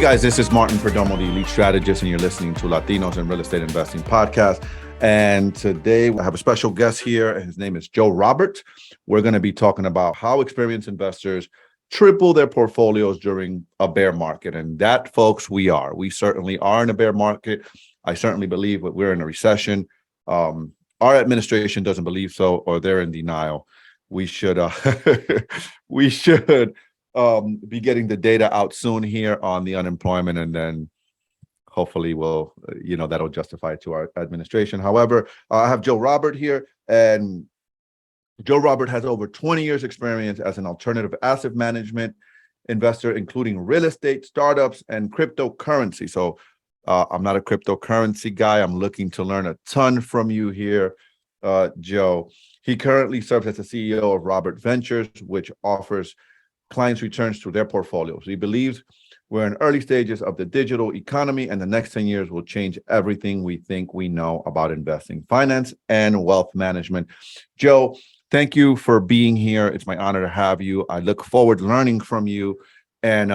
guys, this is Martin Perdomo The Elite Strategist, and you're listening to Latinos in Real Estate Investing podcast. And today I have a special guest here. His name is Joe Robert. We're going to be talking about how experienced investors triple their portfolios during a bear market. And that, folks, we are. We certainly are in a bear market. I certainly believe that we're in a recession. Our administration doesn't believe so, or they're in denial. We should be getting the data out soon here on the unemployment, and then hopefully that'll justify it to our administration. However, I have Joe Robert here, and Joe Robert has over 20 years experience as an alternative asset management investor, including real estate, startups, and cryptocurrency. So I'm not a cryptocurrency guy. I'm looking to learn a ton from you here, Joe. He currently serves as the CEO of Robert Ventures, which offers clients returns to their portfolios. He believes we're in early stages of the digital economy, and the next 10 years will change everything we think we know about investing, finance, and wealth management. Joe, thank you for being here. It's my honor to have you. I look forward to learning from you, and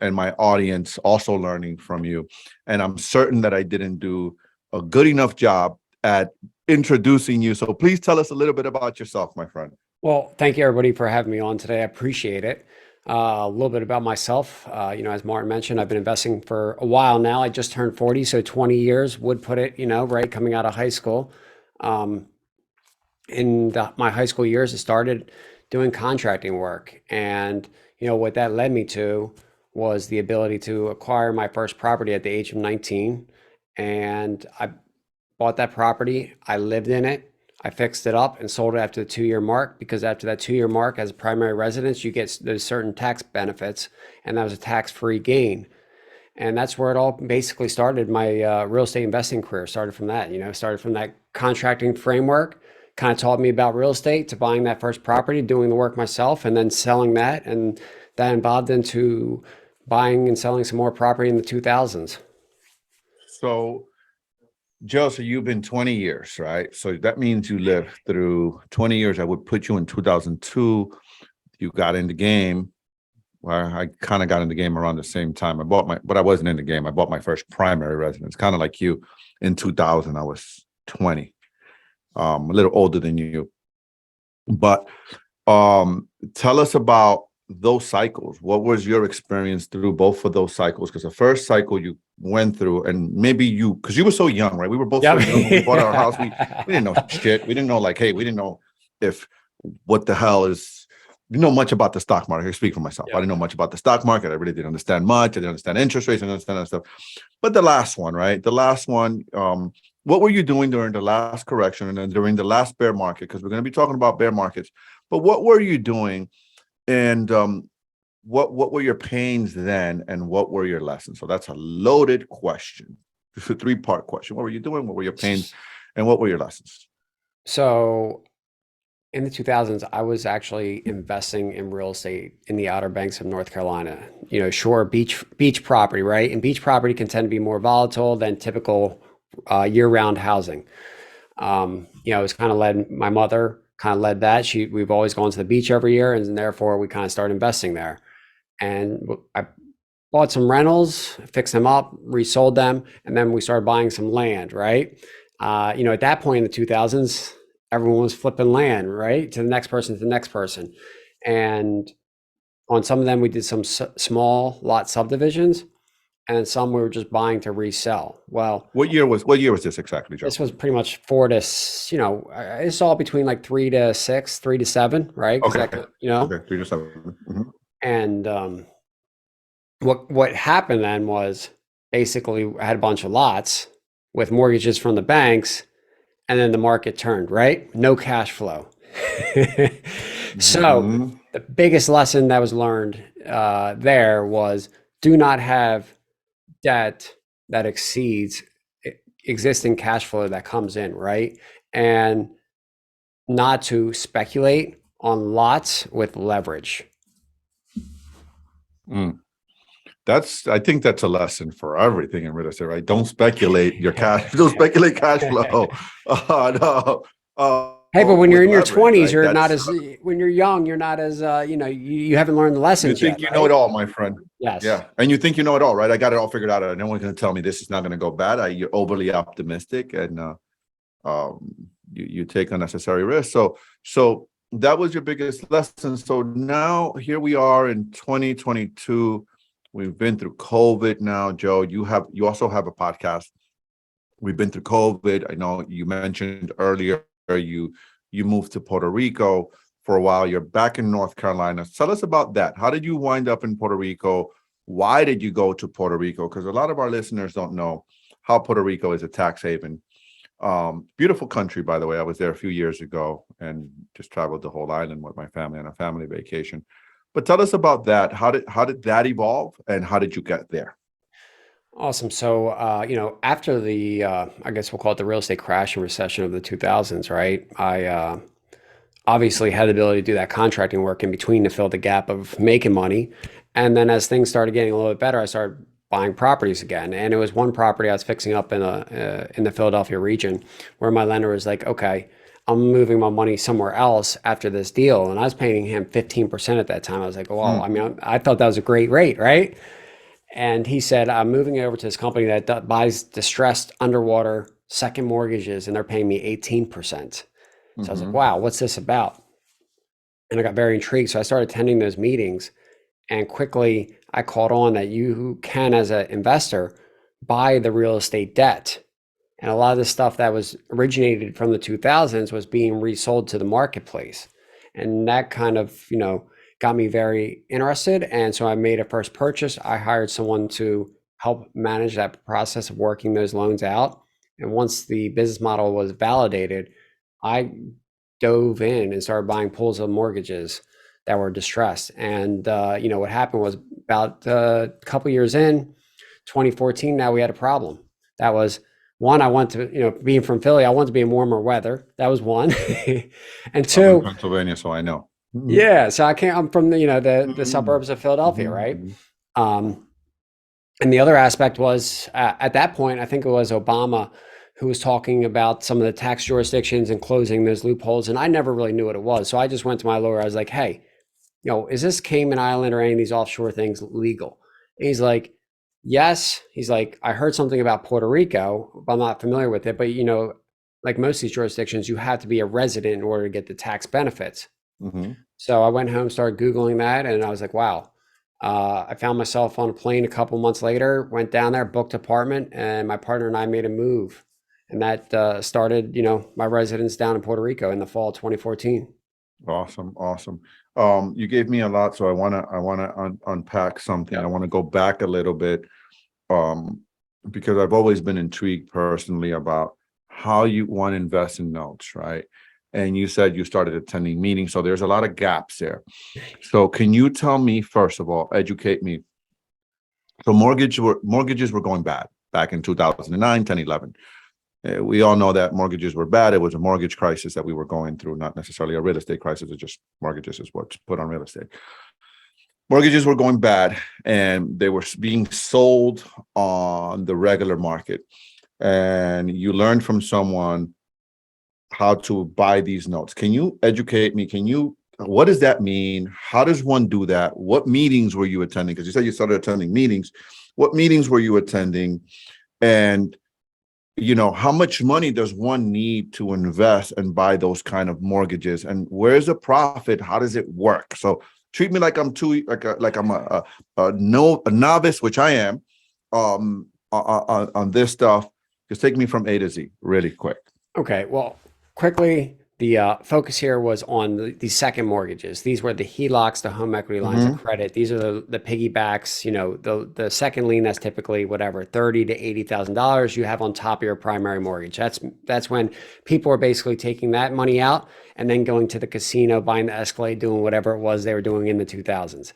my audience also learning from you. And I'm certain that I didn't do a good enough job at introducing you. So please tell us a little bit about yourself, my friend. Well, thank you everybody for having me on today. I appreciate it. A little bit about myself. As Martin mentioned, I've been investing for a while now. I just turned 40, so 20 years would put it, right, coming out of high school. In my high school years, I started doing contracting work. And, what that led me to was the ability to acquire my first property at the age of 19. And I bought that property. I lived in it. I fixed it up and sold it after the 2-year mark, because after that 2-year mark as a primary residence, you get those certain tax benefits, and that was a tax-free gain. And that's where it all basically started. My real estate investing career started from that, started from that contracting framework, kind of taught me about real estate, to buying that first property, doing the work myself, and then selling that. And that evolved into buying and selling some more property in the 2000s. So, Joe, so you've been 20 years, right? So that means you lived through 20 years. I would put you in 2002. You got in the game. Well, I kind of got in the game around the same time. But I wasn't in the game. I bought my first primary residence, kind of like you. In 2000, I was 20, a little older than you. But tell us about those cycles. What was your experience through both of those cycles? Because the first cycle you went through, and maybe because you were so young, right? We were both so young when we bought our house. We didn't know shit. We didn't know, we didn't know what the hell is, we didn't know much about the stock market. I speak for myself. I didn't know much about the stock market. I really didn't understand much. I didn't understand interest rates. I didn't understand that stuff. But the last one, right? What were you doing during the last correction and then during the last bear market? Because we're going to be talking about bear markets. But what were you doing? And what were your pains then, and what were your lessons? So that's a loaded question. It's a 3-part question. What were you doing? What were your pains, and what were your lessons? So in the 2000s, I was actually investing in real estate in the Outer Banks of North Carolina, shore beach property, right? And beach property can tend to be more volatile than typical year-round housing. It was kind of my mother kind of led that. We've always gone to the beach every year, and therefore we kind of started investing there. And I bought some rentals, fixed them up, resold them, and then we started buying some land, right? At that point in the 2000s, everyone was flipping land, right? To the next person. And on some of them, we did some small lot subdivisions, and some we were just buying to resell. Well, what year was this exactly, Joe? This was pretty much 4 to, it's all between like 3 to 6, 3 to 7, right? Okay. Okay, 3 to 7. Mm-hmm. And what happened then was basically I had a bunch of lots with mortgages from the banks, and then the market turned, right? No cash flow. So the biggest lesson that was learned there was, do not have debt that exceeds existing cash flow that comes in, right? And not to speculate on lots with leverage. I think that's a lesson for everything in real estate, right? Don't speculate your cash. Don't speculate cash flow. Hey, but when you're with in your leverage, 20s, right? you're not That's as, when you're young, you're not as, you haven't learned the you lessons think yet, you know it right? all, my friend. Yes. Yeah, and you think you know it all, right? I got it all figured out. No one's going to tell me this is not going to go bad. You're overly optimistic, and um, you take unnecessary risks. So that was your biggest lesson. So now here we are in 2022. We've been through COVID now, Joe. You also have a podcast. We've been through COVID. I know you mentioned earlier you moved to Puerto Rico for a while. You're back in North Carolina. Tell us about that. How did you wind up in Puerto Rico? Why did you go to Puerto Rico? Because a lot of our listeners don't know how Puerto Rico is a tax haven. Beautiful country, by the way. I was there a few years ago and just traveled the whole island with my family on a family vacation. But tell us about that. How did that evolve, and how did you get there? Awesome. So, after the, I guess we'll call it the real estate crash and recession of the 2000s, right? I obviously had the ability to do that contracting work in between to fill the gap of making money. And then as things started getting a little bit better, I started buying properties again. And it was one property I was fixing up in the Philadelphia region where my lender was like, okay, I'm moving my money somewhere else after this deal. And I was paying him 15% at that time. I was like, well, Hmm. I mean, I thought that was a great rate, right? And he said, I'm moving it over to this company that buys distressed underwater second mortgages, and they're paying me 18%. So I was like, Hmm. wow, what's this about? And I got very intrigued. So I started attending those meetings, and quickly I caught on that you can, as an investor, buy the real estate debt. And a lot of the stuff that was originated from the 2000s was being resold to the marketplace. And that kind of, got me very interested. And so I made a first purchase. I hired someone to help manage that process of working those loans out. And once the business model was validated, I dove in and started buying pools of mortgages that were distressed. And, what happened was about a couple years in, 2014, now we had a problem. That was one, I want to, being from Philly, I want to be in warmer weather. That was one. And I'm in two, Pennsylvania, so I know. Mhm. yeah, so I'm from the Mhm. suburbs of Philadelphia, right? Mhm. Um, and the other aspect was at that point, I think it was Obama who was talking about some of the tax jurisdictions and closing those loopholes. And I never really knew what it was. So I just went to my lawyer. I was like, hey, is this Cayman Island or any of these offshore things legal? And he's like, yes. He's like, I heard something about Puerto Rico, but I'm not familiar with it. But, like most of these jurisdictions, you have to be a resident in order to get the tax benefits. Mhm. So I went home, started Googling that, and I was like, wow. I found myself on a plane a couple months later, went down there, booked an apartment, and my partner and I made a move. And that started, my residence down in Puerto Rico in the fall of 2014. Awesome, awesome. You gave me a lot, so I wanna unpack something. I Yep. want to go back a little bit, um, because I've always been intrigued personally about how you want to invest in notes, right? And you said you started attending meetings, so there's a lot of gaps there. So can you tell me, first of all, educate me? So mortgages were going bad back in 2009, 10, 11. We all know that mortgages were bad. It was a mortgage crisis that we were going through, not necessarily a real estate crisis. It's just mortgages is what's put on real estate. Mortgages were going bad, and they were being sold on the regular market. And you learned from someone how to buy these notes. Can you educate me? What does that mean? How does one do that? What meetings were you attending? Because you said you started attending meetings. What meetings were you attending? And how much money does one need to invest and buy those kind of mortgages, and where's the profit? How does it work? So treat me like I'm too like I'm a novice, which I am, on this stuff. Just take me from A to Z really quick. Okay, well, quickly, the focus here was on the second mortgages. These were the HELOCs, the home equity lines of Hmm. credit. These are the piggybacks. The second lien that's typically whatever $30,000 to $80,000 you have on top of your primary mortgage. That's when people are basically taking that money out and then going to the casino, buying the Escalade, doing whatever it was they were doing in the 2000s.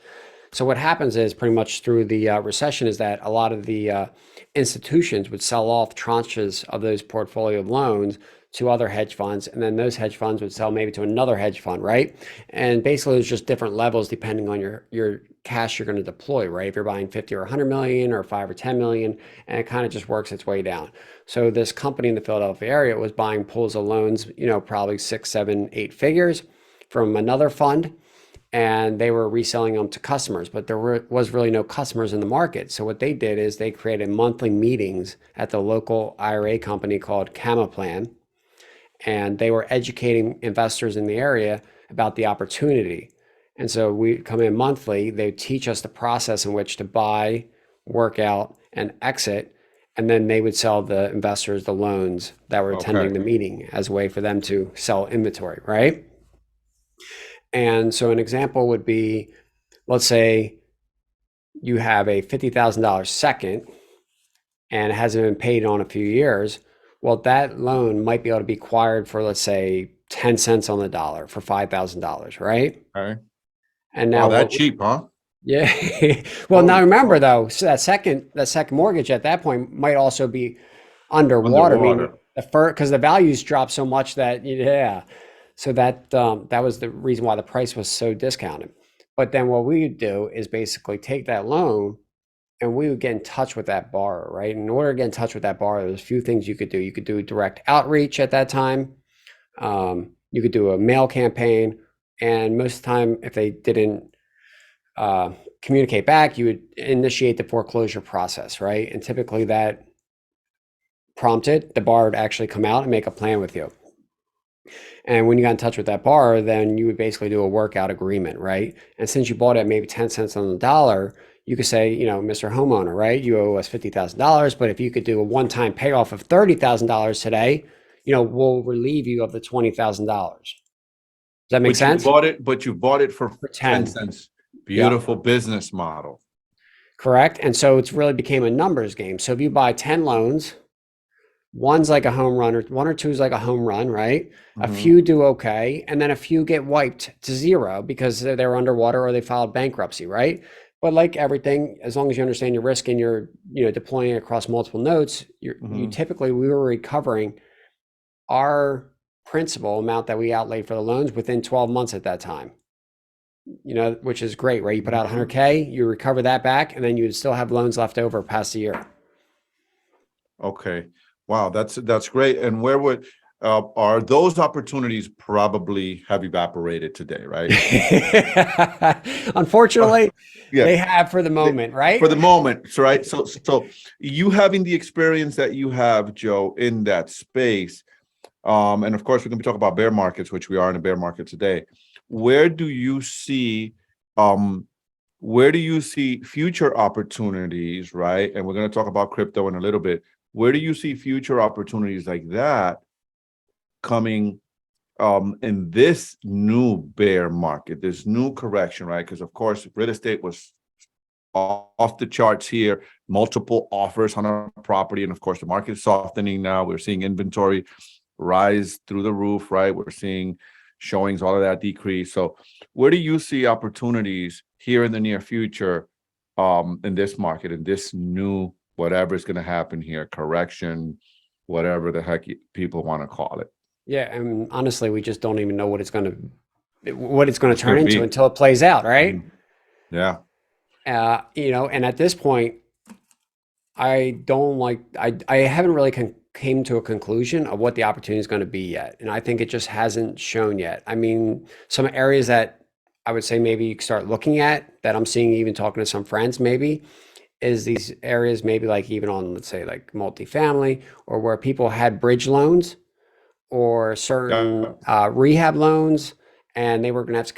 So what happens is pretty much through the recession is that a lot of the institutions would sell off tranches of those portfolio of loans to other hedge funds, and then those hedge funds would sell maybe to another hedge fund, right? And basically, there's just different levels depending on your cash you're going to deploy, right? If you're buying 50 or 100 million or 5 or 10 million, and it kind of just works its way down. So this company in the Philadelphia area was buying pools of loans, probably 6, 7, 8 figures from another fund, and they were reselling them to customers, but there was really no customers in the market. So what they did is they created monthly meetings at the local IRA company called Camaplan, and they were educating investors in the area about the opportunity. And so we come in monthly, they teach us the process in which to buy, work out, and exit. And then they would sell the investors the loans that were attending Okay. the meeting as a way for them to sell inventory, right? And so an example would be, let's say you have a $50,000 second and it hasn't been paid on a few years. Well, that loan might be able to be acquired for, let's say, 10 cents on the dollar for $5,000, right? Okay. And Wow, now that cheap, huh? yeah. Well, now Holy remember cow. though, so that second mortgage at that point might also be underwater. I mean, Underwater. the first, because the values dropped so much that, yeah. So that was the reason why the price was so discounted. But then what we would do is basically take that loan and we would get in touch with that borrower, right? In order to get in touch with that borrower, there's a few things you could do. You could do direct outreach at that time. You could do a mail campaign, and most of the time, if they didn't communicate back, you would initiate the foreclosure process, right? And typically that prompted the borrower to actually come out and make a plan with you. And when you got in touch with that borrower, then you would basically do a workout agreement, right? And since you bought it at maybe 10 cents on the dollar, you could say, Mr. Homeowner, right? You owe us $50,000, but if you could do a one-time payoff of $30,000 today, we'll relieve you of the $20,000. Does that make sense? But you bought it for For 10 10. cents. Yeah, Beautiful business model. correct. And so it's really became a numbers game. So if you buy 10 loans, one's like a home run, or one or two is like a home run, right? A Mhm. few do okay, and then a few get wiped to zero because they're underwater or they filed bankruptcy, right? But like everything, as long as you understand your risk and you're deploying it across multiple notes, you Mhm. typically we were recovering our principal amount that we outlaid for the loans within 12 months at that time. Which is great, right? You put out Mhm. 100K, you recover that back, and then you would still have loans left over past a year. Okay. Wow, that's great. And where would are those opportunities probably have evaporated today, right? Uh, Unfortunately, yeah. they have for the the- moment, for right? the moment, so, right? So you having the experience that you have, Joe, in that space, and of course we're going to be talking about bear markets, which we are in a bear market today. Where do you see, um, where do you see future opportunities, right? And we're going to talk about crypto in a little bit. Where do you see future opportunities like that coming in this new bear market, this new correction, right? Because of course, real estate was off the charts here, multiple offers on a property, and of course, the market is softening now. We're seeing inventory rise through the roof, right? We're seeing showings, all of that decrease. So, where do you see opportunities here in the near future, in this market, in this new whatever is going to happen here, correction, whatever the heck people want to call it? Yeah, and honestly, we just don't even know what it's going to What's going turn to into be? until it plays out, right? Mhm. Yeah. And at this point, I don't like I haven't really came to a conclusion of what the opportunity is going to be yet, and I think it just hasn't shown yet. I mean, some areas that I would say maybe you could start looking at that I'm seeing, even talking to some friends, maybe is these areas maybe like even on, let's say, like multifamily, or where people had bridge loans or certain Yeah. rehab loans, and they were going to have to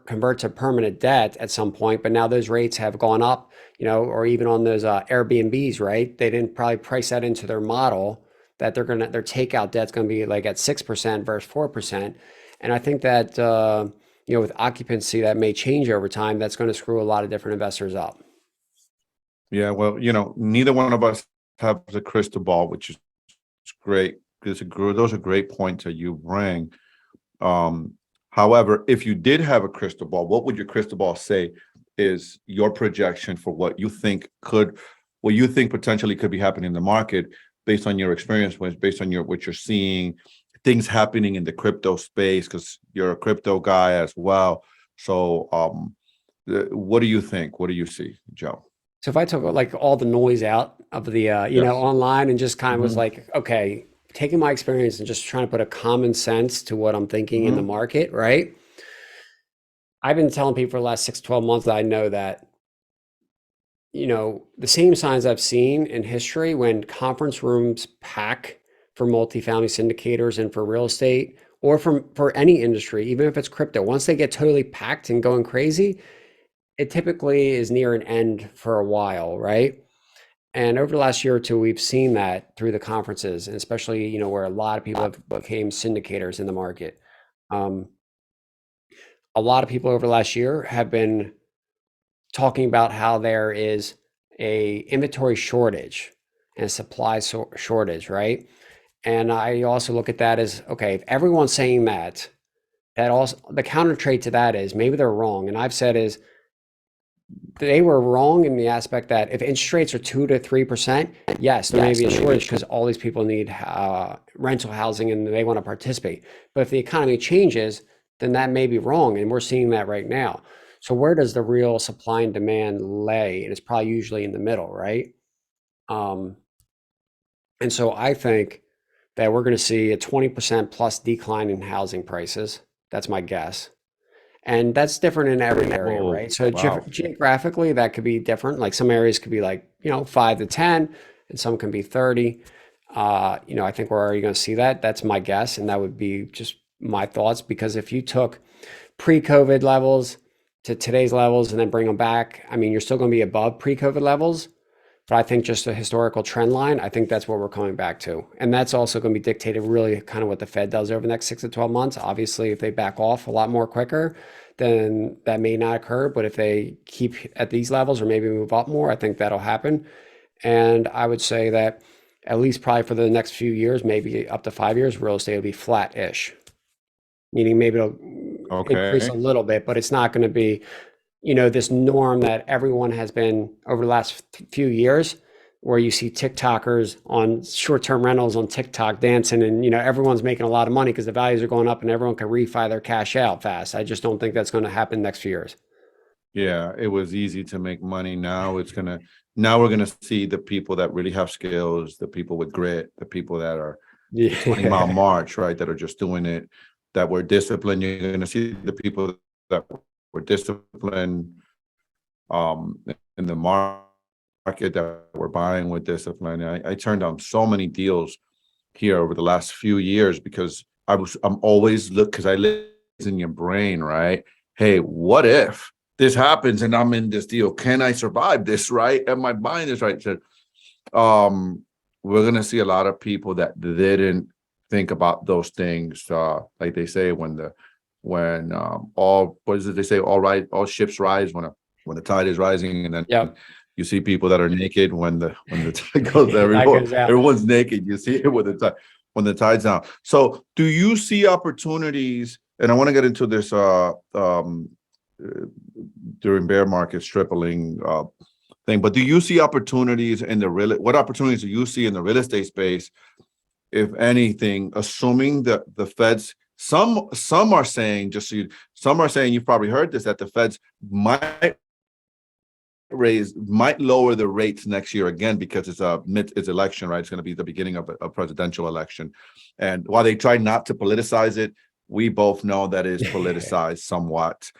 convert to permanent debt at some point. But now those rates have gone up, or even on those Airbnbs, right? They didn't probably price that into their model that their takeout debt's going to be like at 6% versus 4%. And I think that with occupancy that may change over time. That's going to screw a lot of different investors up. Yeah. Well, neither one of us have the crystal ball, which is great. Those are great points that you bring. Um, However, if you did have a crystal ball, what would your crystal ball say is your projection for what you think potentially could be happening in the market based on your experience, based on what you're seeing, things happening in the crypto space, because you're a crypto guy as well. So what do you think? What do you see, Joe? So if I took like all the noise out of the Yes. online and just kind of was Hmm. like, okay, taking my experience and just trying to put a common sense to what I'm thinking in the Hmm. market, right? I've been telling people for the last 6 to 12 months that I know that, the same signs I've seen in history when conference rooms pack for multifamily syndicators and for real estate or for any industry, even if it's crypto, once they get totally packed and going crazy, it typically is near an end for a while, right? And over the last year or two, we've seen that through the conferences, and especially, where a lot of people have became syndicators in the market. Um, a lot of people over the last year have been talking about how there is a inventory shortage and a supply shortage, right? And I also look at that as, okay, if everyone's saying that, that also the counter trade to that is maybe they're wrong. And I've said is they were wrong in the aspect that if interest rates are 2 to 3%, yes, there may be a shortage because all these people need rental housing and they want to participate. But if the economy changes, then that may be wrong, and we're seeing that right now. So where does the real supply and demand lay? And it's probably usually in the middle, right? Um, and so I think that we're going to see a 20% plus decline in housing prices. That's my guess. And that's different in every area, Whoa, right? So wow. geographically, that could be different. Like some areas could be like, 5 to 10, and some can be 30. I think we're already going to see that. That's my guess. And that would be just my thoughts. Because if you took pre-COVID levels to today's levels and then bring them back, I mean, you're still going to be above pre-COVID levels. But I think just a historical trend line, I think that's what we're coming back to. And that's also going to be dictated really kind of what the Fed does over the next 6 to 12 months. Obviously, if they back off a lot more quicker, then that may not occur. But if they keep at these levels or maybe move up more, I think that'll happen. And I would say that at least probably for the next few years, maybe up to 5 years, real estate will be flat-ish, meaning maybe it'll increase a Okay. little bit, but it's not going to be this norm that everyone has been over the last few years, where you see TikTokers on short-term rentals on TikTok dancing, and everyone's making a lot of money because the values are going up and everyone can refi their cash out fast. I just don't think that's going to happen next few years. Yeah, it was easy to make money. Now we're gonna see the people that really have skills, the people with grit, the people that are the 20-mile Yeah. march, right? That are just doing it, that were disciplined. You're gonna see the people that were disciplined in the market, that were buying with discipline. I turned down so many deals here over the last few years because I'm always because I live in your brain, right? Hey, what if this happens and I'm in this deal? Can I survive this, right? Am I buying this right? So, we're gonna see a lot of people that didn't think about those things. Like they say, when all what is it they say? All right, all ships rise when the tide is rising, and then Yep. you see people that are naked when the tide goes. That goes out. Everyone's naked. You see it when the tide's down. So, do you see opportunities? And I want to get into this uh, during bear markets tripling thing. But do you see opportunities in the real? What opportunities do you see in the real estate space, if anything? Assuming that the Feds, some are saying, some are saying, you've probably heard this, that the Feds might lower the rates next year again because it's election, right? It's going to be the beginning of a presidential election, and while they try not to politicize it, we both know that is politicized somewhat.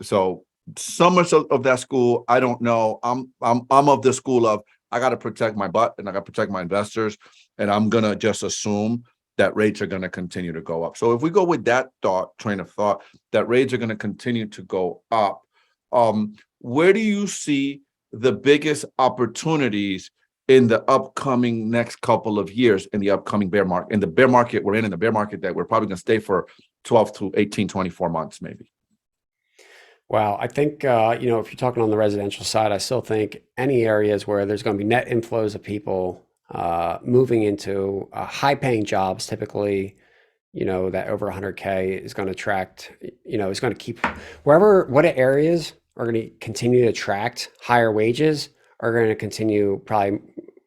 So some of that school, I don't know. I'm of the school of I got to protect my butt and I got to protect my investors, and I'm gonna just assume that rates are going to continue to go up. So if we go with that train of thought, that rates are going to continue to go up, where do you see the biggest opportunities in the upcoming next couple of years, in the upcoming bear market, in the bear market we're in the bear market that we're probably going to stay for 12 to 18, 24 months, maybe? Wow, I think if you're talking on the residential side, I still think any areas where there's going to be net inflows of people moving into high-paying jobs, typically, that over 100K is going to attract, is going to keep what areas are going to continue to attract higher wages are going to continue probably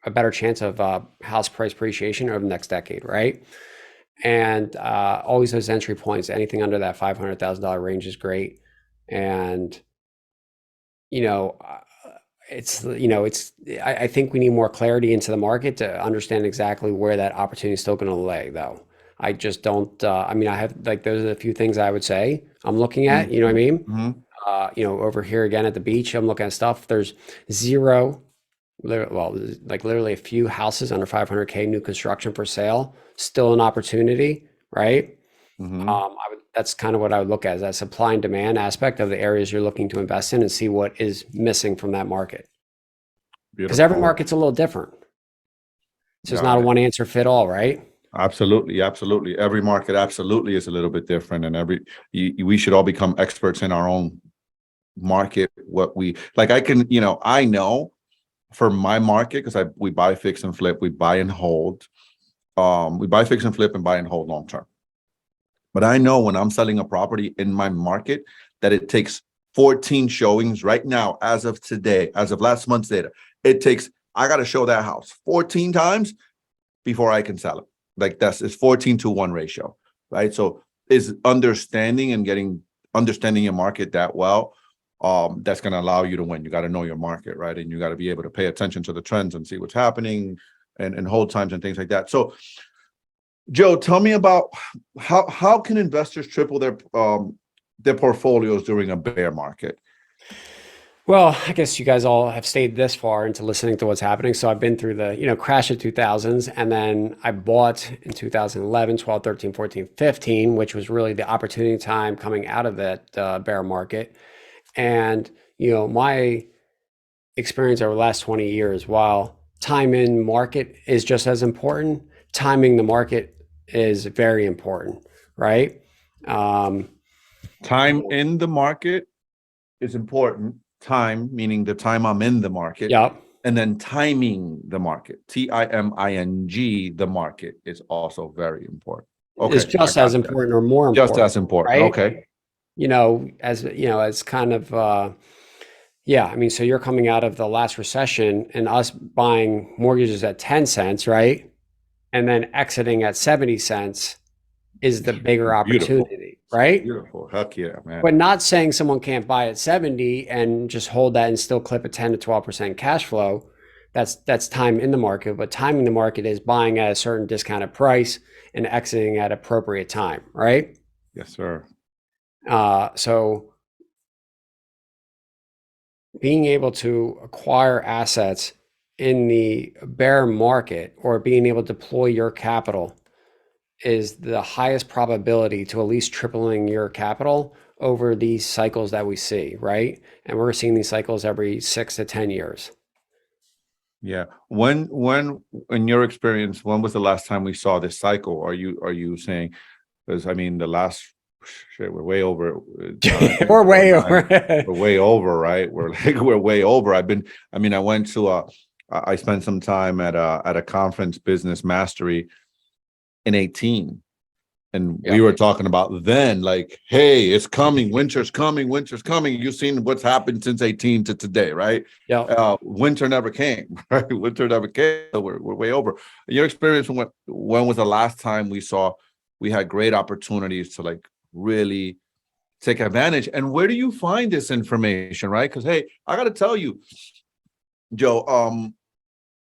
a better chance of house price appreciation over the next decade, right? And always those entry points, anything under that $500,000 range is great. And, you know, I think we need more clarity into the market to understand exactly where that opportunity is still going to lay, though. I just don't, I mean, I have like, those are the few things I would say I'm looking at, you know what I mean? Mm-hmm. Over here again at the beach, I'm looking at stuff. There's zero, well, like literally a few houses under 500K new construction for sale, still an opportunity, right? Mm-hmm. That's kind of what I would look at, as that supply and demand aspect of the areas you're looking to invest in and see what is missing from that market. Because every Beautiful. market's a little different. So it's not Got a it. one answer fit all, right? Absolutely, absolutely. Every market absolutely is a little bit different, and we should all become experts in our own market. What we like, I can, I know for my market, because we buy fix and flip, we buy and hold. We buy fix and flip and buy and hold long term. But I know when I'm selling a property in my market that it takes 14 showings right now, as of today, as of last month's data. I got to show that house 14 times before I can sell it. Like it's 14-to-1 ratio, right? So is understanding your market that well, that's going to allow you to win. You got to know your market, right? And you got to be able to pay attention to the trends and see what's happening and hold times and things like that. So Joe, tell me about how can investors triple their portfolios during a bear market? Well, I guess you guys all have stayed this far into listening to what's happening. So I've been through the, crash of 2000s, and then I bought in 2011, 12, 13, 14, 15, which was really the opportunity time coming out of that bear market. And, my experience over the last 20 years, while time in market is just as important, timing the market is very important, right? Time in the market is important. Time, meaning the time I'm in the market. Yeah. And then timing the market, timing, the market is also very important. Okay. Is just as important or more important. Just as important. Right? Okay. As kind of, yeah, I mean, so you're coming out of the last recession and us buying mortgages at 10 cents, right? And then exiting at 70 cents is the bigger opportunity, right? Beautiful. Heck yeah, man. But not saying someone can't buy at 70 and just hold that and still clip a 10 to 12% cash flow. That's time in the market, but timing the market is buying at a certain discounted price and exiting at appropriate time, right? Yes, sir. So being able to acquire assets in the bear market or being able to deploy your capital is the highest probability to at least tripling your capital over these cycles that we see, right? And we're seeing these cycles every 6 to 10 years. Yeah. When in your experience, when was the last time we saw this cycle? Are you saying, because I mean the last shit, we're way over. We're way over. We're way over, right? We're way over. I went to I spent some time at a conference, Business Mastery, in 18. And we were talking about then, like, hey, it's coming, winter's coming. You've seen what's happened since 18 to today, right? Yeah. Winter never came, right? Winter never came. So we're way over. Your experience, when was the last time we had great opportunities to like really take advantage? And where do you find this information, right? Because hey, I got to tell you, Joe,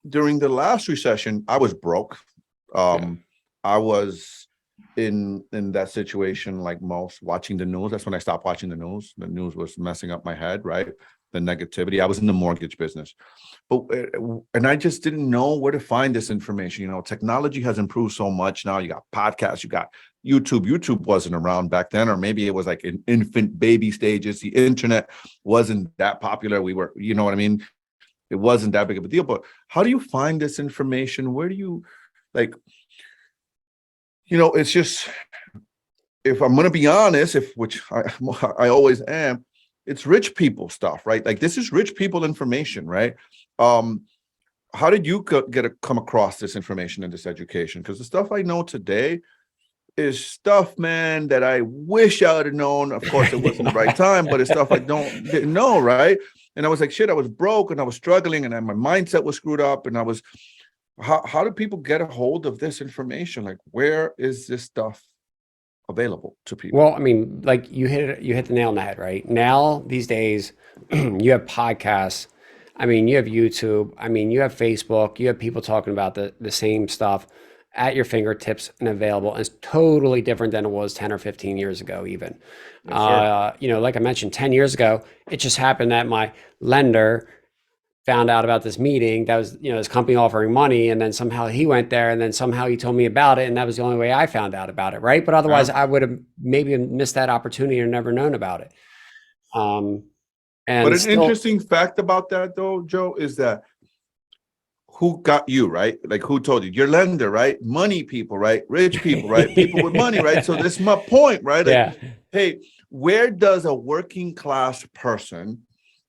during the last recession, I was broke. I was in that situation like most, watching the news. That's when I stopped watching the news. The news was messing up my head, right? The negativity. I was in the mortgage business, and I just didn't know where to find this information. Technology has improved so much now. You got podcasts, you got YouTube. YouTube wasn't around back then, or maybe it was like in infant baby stages. The internet wasn't that popular. We were, you know what I mean? It wasn't that big of a deal. But how do you find this information? Where do you like? It's just, if I'm going to be honest, which I always am, it's rich people stuff, right? Like this is rich people information, right? How did you come across this information and this education? Because the stuff I know today is stuff, man, that I wish I would have known. Of course, it wasn't the right time, but it's stuff I didn't know, right? And I was like, shit, I was broke and I was struggling and my mindset was screwed up and I was how do people get a hold of this information? Like, where is this stuff available to people? Well, I mean, like you hit the nail on the head, right? Now these days, you have podcasts. I mean, you have YouTube. I mean, you have Facebook. You have people talking about the same stuff at your fingertips and available. And it's totally different than it was 10 or 15 years ago, even. Yes, sir. Like I mentioned, 10 years ago, it just happened that my lender found out about this meeting that was, this company offering money, and then somehow he went there, and then somehow he told me about it, and that was the only way I found out about it, right? But otherwise, Yeah. I would have maybe missed that opportunity or never known about it. But And an still, interesting fact about that, though, Joe, is that who got you, right? Like, who told you? Your lender, right? Money people, right? Rich people, right? People with money, right? So this is my point, right? Like, yeah, hey, where does a working class person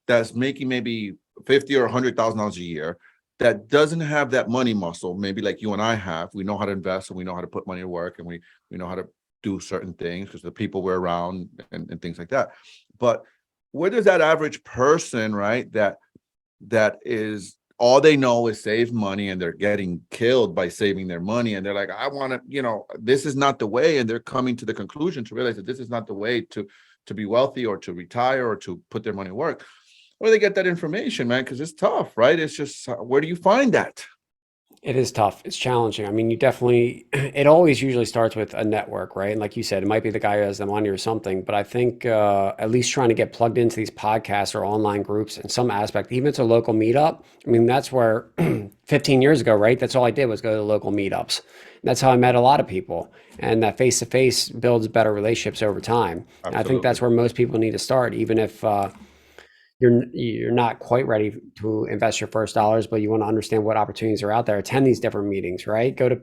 that's making maybe 50 or $100,000 a year, that doesn't have that money muscle, maybe like you and I have, we know how to invest and we know how to put money to work, and we know how to do certain things because the people we're around and things like that. But where does that average person, right, that is all they know is save money, and they're getting killed by saving their money, and they're like, I want to, this is not the way, and they're coming to the conclusion to realize that this is not the way to be wealthy or to retire or to put their money to work. Where do they get that information, man? Because it's tough, right? It's just, where do you find that? it is tough. It's challenging. I mean, you definitely, it always usually starts with a network, right? And like you said, it might be the guy who has the money or something, but I think at least trying to get plugged into these podcasts or online groups in some aspect, even if it's a local meetup. I mean, that's where 15 years ago, right? That's all I did was go to the local meetups. And that's how I met a lot of people. And that face to face builds better relationships over time. And I think Absolutely. that's where most people need to start, even if, you're not quite ready to invest your first dollars, but you want to understand what opportunities are out there. Attend these different meetings, right? Go to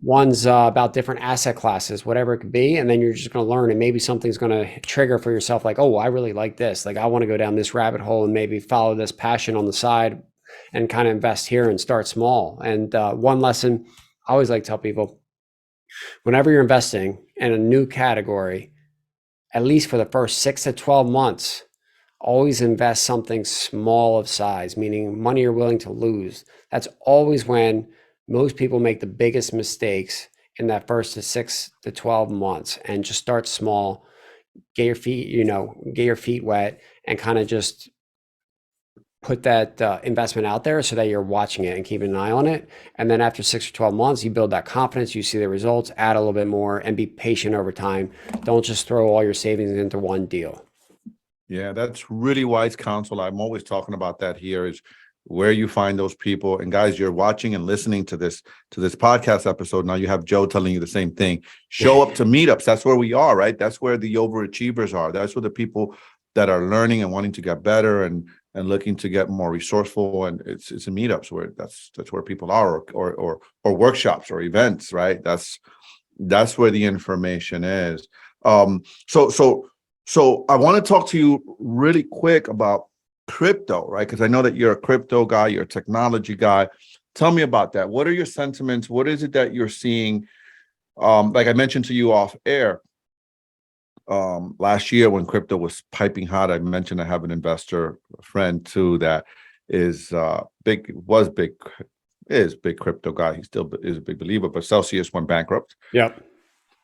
ones about different asset classes, whatever it could be, and then you're just going to learn, and maybe something's going to trigger for yourself, like, oh, I really like this. Like, I want to go down this rabbit hole and maybe follow this passion on the side, and kind of invest here and start small. And one lesson I always like to tell people: whenever you're investing in a new category, at least for the first 6 to 12 months, always invest something small of size, meaning money you're willing to lose. That's always when most people make the biggest mistakes, in that first to 6 to 12 months. And just start small, get your feet wet, and kind of just put that investment out there so that you're watching it and keeping an eye on it. And then after 6 or 12 months, you build that confidence, you see the results, add a little bit more, and be patient over time. Don't just throw all your savings into one deal. Yeah, that's really wise counsel. I'm always talking about that here, is where you find those people. And guys, you're watching and listening to this podcast episode. Now you have Joe telling you the same thing. Show up to meetups. That's where we are, right? That's where the overachievers are. That's where the people that are learning and wanting to get better and looking to get more resourceful. And it's in meetups where that's where people are, or workshops or events, right? That's where the information is. So I want to talk to you really quick about crypto, right? Because I know that you're a crypto guy, you're a technology guy. Tell me about that. What are your sentiments? What is it that you're seeing? Like I mentioned to you off air, last year when crypto was piping hot, I mentioned I have an investor, a friend too, that is big crypto guy. He still is a big believer, but Celsius went bankrupt. Yep.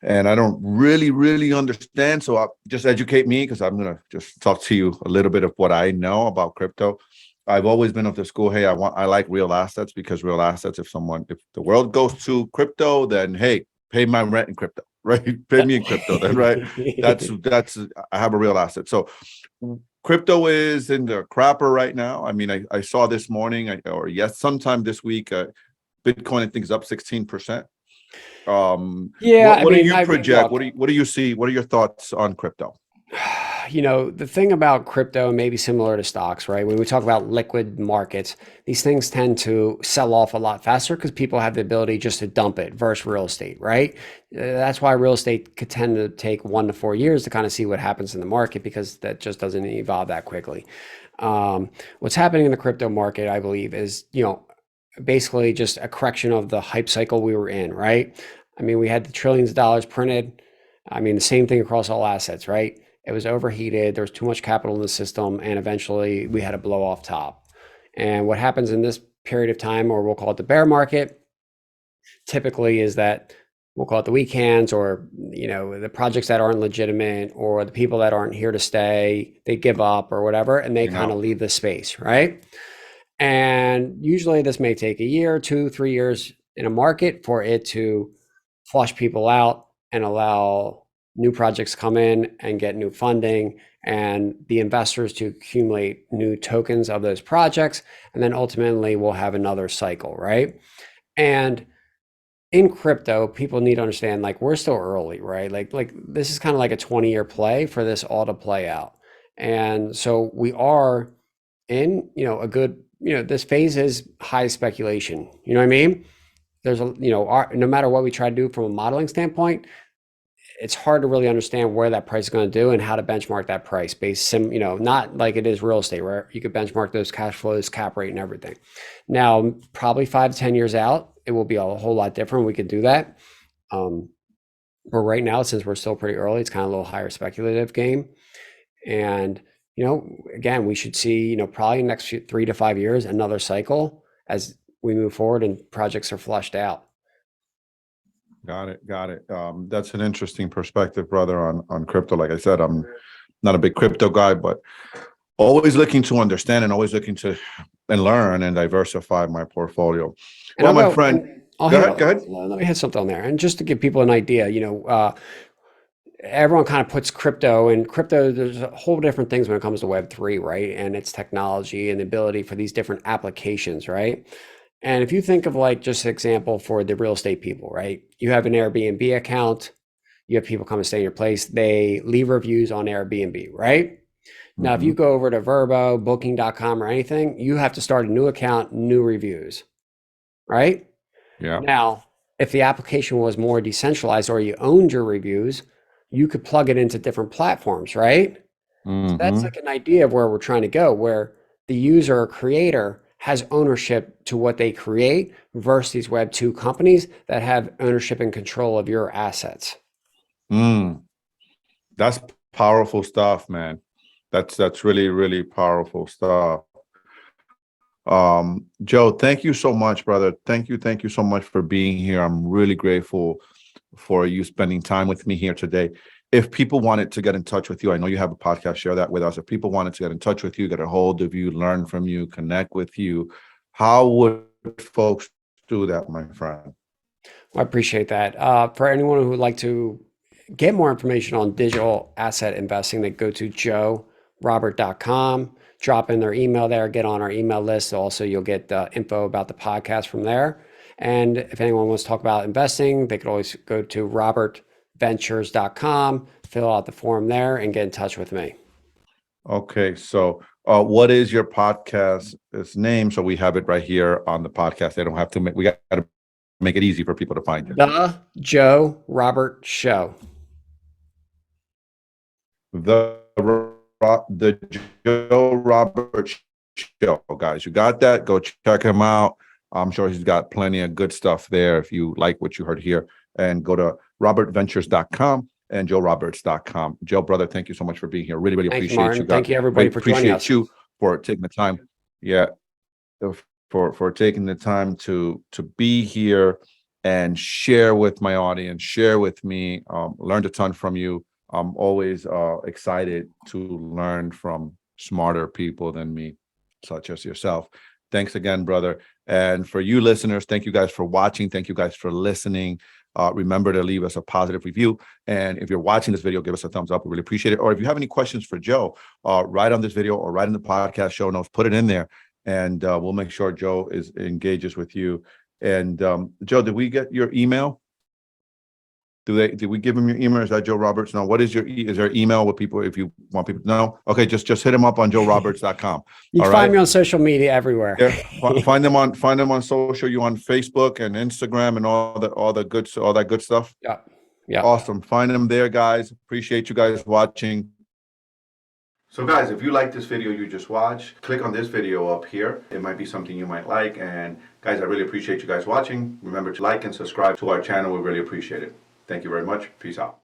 And I don't really understand. So just educate me, because I'm gonna just talk to you a little bit of what I know about crypto. I've always been of the school, hey, I like real assets, because real assets, if the world goes to crypto, then hey, pay my rent in crypto, right? Pay me in crypto, then right. That's I have a real asset. So crypto is in the crapper right now. I mean, I saw this morning, sometime this week, Bitcoin, I think, is up 16%. Yeah, I What do mean, you project? look, What do you see? What are your thoughts on crypto? the thing about crypto may be similar to stocks, right? When we talk about liquid markets, these things tend to sell off a lot faster because people have the ability just to dump it versus real estate, right? That's why real estate could tend to take 1 to 4 years to kind of see what happens in the market, because that just doesn't evolve that quickly. What's happening in the crypto market, I believe, is, basically just a correction of the hype cycle we were in, right? I mean, we had the trillions of dollars printed. I mean, the same thing across all assets, right? It was overheated. There was too much capital in the system, and eventually we had a blow off top. And what happens in this period of time, or we'll call it the bear market, typically is that we'll call it the weak hands, or the projects that aren't legitimate, or the people that aren't here to stay, they give up or whatever, and they kind of leave the space, right? And usually this may take a year, 2, 3 years in a market for it to flush people out and allow new projects come in and get new funding, and the investors to accumulate new tokens of those projects. And then ultimately we'll have another cycle, right? And in crypto, people need to understand, like, we're still early, right? Like this is kind of like a 20-year play for this all to play out. And so we are in, a good, this phase is high speculation. You know what I mean? There's no matter what we try to do from a modeling standpoint, it's hard to really understand where that price is going to do and how to benchmark that price based, not like it is real estate where you could benchmark those cash flows, cap rate, and everything. Now, probably 5 to 10 years out, it will be a whole lot different. We could do that. But right now, since we're still pretty early, it's kind of a little higher speculative game. And, again, we should see, probably next 3 to 5 years, another cycle as we move forward and projects are flushed out. Got it. That's an interesting perspective, brother, on crypto. Like I said, I'm not a big crypto guy, but always looking to understand and always looking to and learn and diversify my portfolio. And Well, my friend, go ahead. Let me hit something on there. And just to give people an idea, everyone kind of puts crypto, and crypto, there's a whole different things when it comes to Web3, right? And its technology and the ability for these different applications, right? And if you think of, like, just an example for the real estate people, right? You have an Airbnb account, you have people come and stay in your place, they leave reviews on Airbnb, right? Now, if you go over to Verbo, Booking.com, or anything, you have to start a new account, new reviews, right? Yeah. Now, if the application was more decentralized or you owned your reviews, you could plug it into different platforms, right? So that's like an idea of where we're trying to go, where the user or creator has ownership to what they create versus these Web 2 companies that have ownership and control of your assets. That's powerful stuff, man. That's really, really powerful stuff. Joe, thank you so much, brother. Thank you so much for being here. I'm really grateful for you spending time with me here today. If people wanted to get in touch with you, I know you have a podcast, share that with us. If people wanted to get in touch with you, get a hold of you, learn from you, connect with you, how would folks do that, my friend? I appreciate that. For anyone who would like to get more information on digital asset investing, they go to joerobert.com, drop in their email there, get on our email list. Also, you'll get info about the podcast from there. And if anyone wants to talk about investing, they could always go to robertventures.com, fill out the form there, and get in touch with me. Okay, so what is your podcast's name? So we have it right here on the podcast. They don't have to make, we got to make it easy for people to find it. The Joe Robert Show. The Joe Robert Show, guys. You got that? Go check him out. I'm sure he's got plenty of good stuff there if you like what you heard here. And go to robertventures.com and joeroberts.com. Joe, brother, thank you so much for being here. Really, really appreciate you. Thank you, everybody, for joining us. Appreciate you for taking the time. Yeah, for taking the time to be here and share with my audience, share with me. Learned a ton from you. I'm always excited to learn from smarter people than me, such as yourself. Thanks again, brother. And for you listeners, thank you guys for watching. Thank you guys for listening. Remember to leave us a positive review. And if you're watching this video, give us a thumbs up. We really appreciate it. Or if you have any questions for Joe, write on this video or write in the podcast show notes, put it in there, and we'll make sure Joe engages with you. And Joe, did we get your email? Did we give him your email? Is that Joe Roberts? No. What is is there email with people if you want people to know? Okay, just hit him up on joeroberts.com. You can find me on social media everywhere. Yeah, find them on social. You on Facebook and Instagram and all that good stuff. Yeah. Yeah. Awesome. Find them there, guys. Appreciate you guys watching. So guys, if you like this video you just watched, click on this video up here. It might be something you might like. And guys, I really appreciate you guys watching. Remember to like and subscribe to our channel. We really appreciate it. Thank you very much. Peace out.